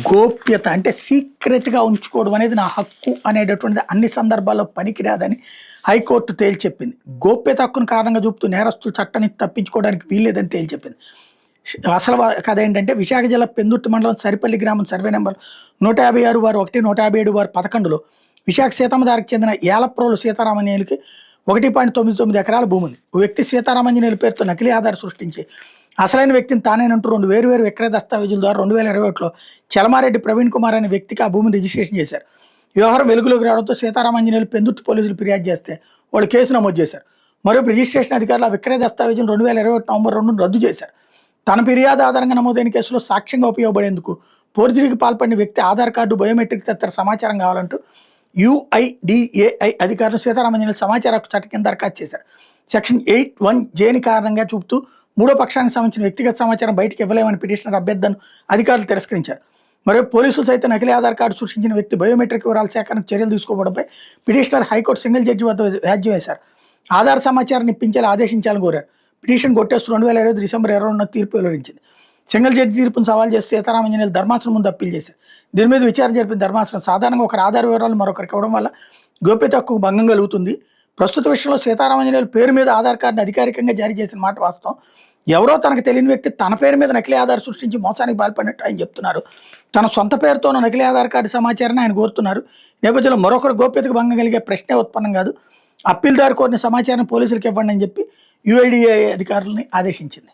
గోప్యత అంటే సీక్రెట్‌గా ఉంచుకోవడం అనేది నా హక్కు అనేటటువంటిది అన్ని సందర్భాల్లో పనికిరాదని హైకోర్టు తేల్చెప్పింది. గోప్యత హక్కును కారణంగా చూపుతూ నేరస్తులు చట్టం నుంచి తప్పించుకోవడానికి వీల్లేదని తేల్చెప్పింది. అసలు కథ ఏంటంటే విశాఖ జిల్లా పెందుర్తి మండలం సరిపల్లి గ్రామం సర్వే నెంబర్ 156/1, 157/11లో విశాఖ సీతమ్మధారకు చెందిన ఏలప్రోలు సీతారామాంజనేయులుకి 1.99 ఎకరాల భూమి ఉంది. ఓ వ్యక్తి సీతారామాంజనేయుల పేరుతో నకిలీ ఆధార్ సృష్టించి అసలైన వ్యక్తిని తానేనంటూ 2 వేర్వేరు విక్రయ దస్తావేజుల ద్వారా 2021లో చలమారెడ్డి ప్రవీణ్ కుమార్ అనే వ్యక్తికి ఆ భూమిని రిజిస్ట్రేషన్ చేశారు. వ్యవహారం వెలుగులోకి రావడంతో సీతారామాంజనేయులు పెందుర్తి పోలీసులు ఫిర్యాదు చేస్తే వాళ్ళు కేసు నమోదు చేశారు. మరోవైపు రిజిస్ట్రేషన్ అధికారులు ఆ విక్రయ దస్తావేజును 2021 నవంబర్ 2న రద్దు చేశారు. తన ఫిర్యాదు ఆధారంగా నమోదైన కేసులో సాక్ష్యంగా ఉపయోగపడేందుకు ఫోర్జరీకి పాల్పడిన వ్యక్తి ఆధార్ కార్డు, బయోమెట్రిక్ తదితర సమాచారం కావాలంటూ UIDAI అధికారులు సీతారామాంజనేయులు సమాచార హక్కు చట్టం కింద దరఖాస్తు చేశారు. సెక్షన్ 8(1)Jని కారణంగా చూపుతూ మూడో పక్షానికి సంబంధించిన వ్యక్తిగత సమాచారం బయటకు ఇవ్వలేమని పిటిషనర్ అభ్యర్థనను అధికారులు తిరస్కరించారు. మరోవైపు పోలీసులు సైతం నకిలీ ఆధార్ కార్డు సృష్టించిన వ్యక్తి బయోమెట్రిక్ వివరాల సేకరణకు చర్యలు తీసుకోవడంపై పిటిషనర్ హైకోర్టు సింగిల్ జడ్జి వద్ద వ్యాజ్యం వేశారు. ఆధార్ సమాచారాన్ని ఇప్పించేలా ఆదేశించాలని కోరారు. పిటిషన్ కొట్టేస్తూ 2020 డిసెంబర్ 22న తీర్పు వెలువరించింది. సింగిల్ జడ్జి తీర్పును సవాల్ చేసి సీతారామాంజనేయులు ధర్మాసనం ముందు అప్పీల్ చేశారు. దీని మీద విచారణ జరిపిన ధర్మాసనం సాధారణంగా ఒకరి ఆధార్ వివరాలు మరొకరికి ఇవ్వడం వల్ల గోప్యత హక్కుకు భంగం కలుగుతుంది. ప్రస్తుత విషయంలో సీతారామాంజనేయులు పేరు మీద ఆధార్ కార్డును అధికారికంగా జారీ చేసిన మాట వాస్తవం. ఎవరో తనకు తెలియని వ్యక్తి తన పేరు మీద నకిలీ ఆధార్ సృష్టించి మోసానికి పాల్పడినట్టు ఆయన చెప్తున్నారు. తన సొంత పేరుతోనూ నకిలీ ఆధార్ కార్డు సమాచారాన్ని ఆయన కోరుతున్నారు. నేపథ్యంలో మరొకరు గోప్యతకు భంగం కలిగే ప్రశ్నే ఉత్పన్నం కాదు. అప్పీల్దారు కోరిన సమాచారం పోలీసులకు ఇవ్వండి అని చెప్పి UIDAI అధికారులని ఆదేశించింది.